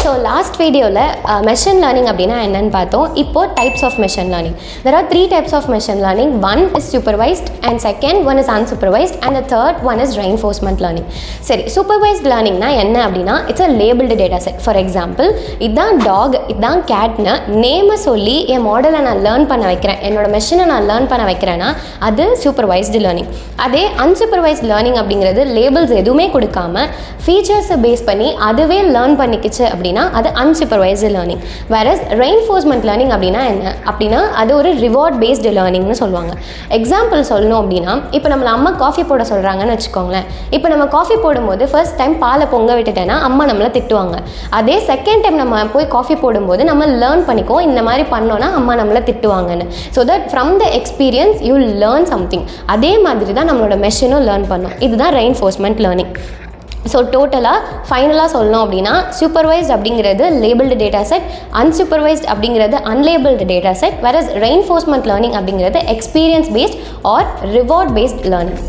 So last வீடியோவில் machine learning அப்படின்னா என்னன்னு பார்த்தோம். இப்போது types of machine learning. There are 3 types of machine learning. One is supervised, and second one is unsupervised, and the third one is reinforcement learning. சரி, supervised learning னா என்ன அப்படின்னா it's a labeled data set. For example, இதான் talk, இதான் கேட்னு நேமை சொல்லி என் மாடலை நான் லேர்ன் பண்ண வைக்கிறேன், என்னோட மெஷினை நான் லேர்ன் பண்ண வைக்கிறேன்னா அது சூப்பர்வைஸ்டு லேர்னிங். அதே அன்சூப்பர்வைஸ்ட் லேர்னிங் அப்படிங்கிறது லேபிள்ஸ் எதுவுமே கொடுக்காம ஃபீச்சர்ஸை பேஸ் பண்ணி அதுவே லேர்ன் பண்ணிக்கிச்சு அப்படின்னா அது unsupervised learning. Whereas reinforcement learning அப்படின்னா என்ன அப்படின்னா அது ஒரு ரிவார்ட் பேஸ்டு லேர்னிங்னு சொல்லுவாங்க. எக்ஸாம்பிள் சொல்லணும் அப்படின்னா இப்போ நம்மளை அம்மா காஃபி போட சொல்கிறாங்கன்னு வச்சுக்கோங்களேன். இப்போ நம்ம காஃபி போடும்போது ஃபர்ஸ்ட் டைம் பாலை பொங்க விட்டுட்டேன்னா அம்மா நம்மளை திட்டுவாங்க. அதே செகண்ட் டைம் நம்ம போய் காஃபி போடும்போது நம்ம லேர்ன் பண்ணிக்குவோம் இந்த மாதிரி பண்ணோன்னா அம்மா நம்மளை திட்டுவாங்கன்னு. So that from the experience you learn something. அதே மாதிரி தான் நம்மளோட மெஷினும் லேர்ன் பண்ணும். இதுதான் ரெயின்ஃபோர்ஸ்மெண்ட் லேர்னிங். ஸோ டோட்டலாக ஃபைனலாக சொல்லணும் அப்படின்னா சூப்பர்வைஸ்ட் அப்படிங்கிறது லேபிள்டு டேட்டா செட், அன்சூப்பர்வைஸ்ட் அப்படிங்கிறது unlabelled data set, whereas reinforcement learning அப்படிங்கிறது experience based or reward based learning.